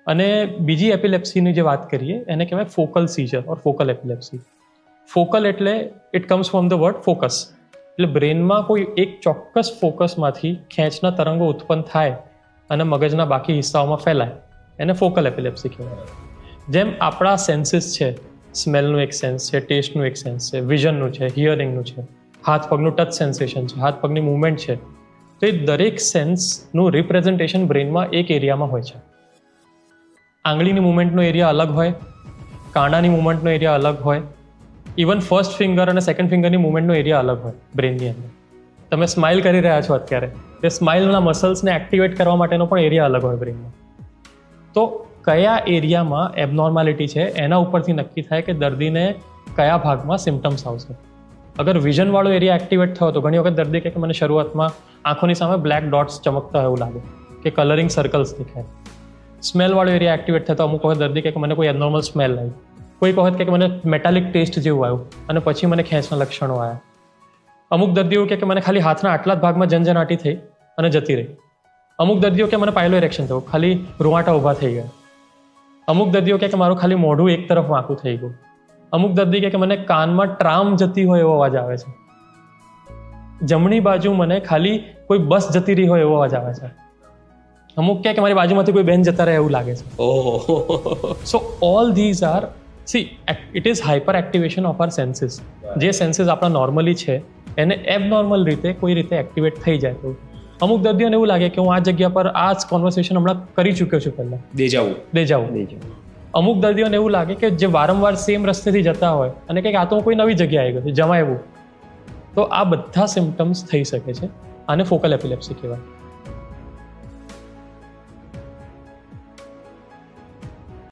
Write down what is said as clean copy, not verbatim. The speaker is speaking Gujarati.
અને બીજી એપિલેપ્સીની જે વાત કરીએ એને કહેવાય ફોકલ સીઝર ઓર ફોકલ એપિલેપ્સી. ફોકલ એટલે it comes from the word focus, એટલે બ્રેનમાં કોઈ એક ચોક્કસ ફોકસમાંથી ખેંચના તરંગો ઉત્પન્ન થાય અને મગજના બાકી હિસ્સાઓમાં ફેલાય, એને ફોકલ એપિલેપ્સી કહેવાય. જેમ આપણા સેન્સીસ છે, સ્મેલનું એક સેન્સ છે, ટેસ્ટનું એક સેન્સ છે, વિઝનનું છે, હિયરિંગનું છે, હાથ પગનું ટચ સેન્સેશન છે, હાથ પગની મૂવમેન્ટ છે, તો એ દરેક સેન્સનું રિપ્રેઝન્ટેશન બ્રેનમાં એક એરિયામાં હોય છે. આંગળીની મૂવમેન્ટનો એરિયા અલગ હોય, કાંડાની મૂવમેન્ટનો એરિયા અલગ હોય, ઇવન ફર્સ્ટ ફિંગર અને સેકન્ડ ફિંગરની મૂવમેન્ટનો એરિયા અલગ હોય બ્રેનની અંદર. તમે સ્માઇલ કરી રહ્યા છો અત્યારે, તે સ્માઇલના મસલ્સને એક્ટિવેટ કરવા માટેનો પણ એરિયા અલગ હોય બ્રેનમાં. તો કયા એરિયામાં એબનોર્માલિટી છે એના ઉપરથી નક્કી થાય કે દર્દીને કયા ભાગમાં સિમ્ટમ્સ આવશે. અગર વિઝનવાળો એરિયા એક્ટિવેટ થયો તો ઘણી વખત દર્દી કહે કે મને શરૂઆતમાં આંખોની સામે બ્લેક ડોટ્સ ચમકતા એવું લાગે કે કલરિંગ સર્કલ્સ દેખાય. સ્મેલવાળો એરિયા એક્ટિવેટ થતો અમુક વખત દર્દી કહે કે મને કોઈ એબનોર્મલ સ્મેલ આવી, કોઈક વખત કે મને મેટાલિક ટેસ્ટ જેવું આવ્યું અને પછી મને ખેંચના લક્ષણો આવ્યા. અમુક દર્દીઓ કે મને ખાલી હાથના આટલા જ ભાગમાં જનજનાટી થઈ અને જતી રહી. અમુક દર્દીઓ કે મને પાયલો ઇરેક્શન થયું, ખાલી રૂવાટા ઊભા થઈ ગયા. અમુક દર્દીઓ કે મારું ખાલી મોઢું એક તરફ વાંકું થઈ ગયું. અમુક દર્દી કે મને કાનમાં ટ્રામ જતી હોય એવો અવાજ આવે છે. જમણી બાજુ મને ખાલી કોઈ બસ જતી રહી હોય એવો અવાજ આવે છે. અમુક કે મારી બાજુમાંથી કોઈ બેન જતા રહે એવું લાગે છે. So all these are it is hyper activation of our senses. જે સેન્સીસ આપણા નોર્મલી છે એને એબનોર્મલ રીતે કોઈ રીતે એક્ટિવેટ થઈ જાય તો અમુક દર્દીઓને એવું લાગે કે હું આ જગ્યા પર આ જ કોન્વર્સેશન હમણાં કરી ચૂક્યો છું પહેલાં, દેજાવું. અમુક દર્દીઓને એવું લાગે કે જે વારંવાર સેમ રસ્તેથી જતા હોય અને કંઈક આ તો કોઈ નવી જગ્યાએ આવી ગયું જમાય એવું. તો આ બધા સિમ્ટમ્સ થઈ શકે છે. આને ફોકલ એપિલેપ્સી કહેવાય.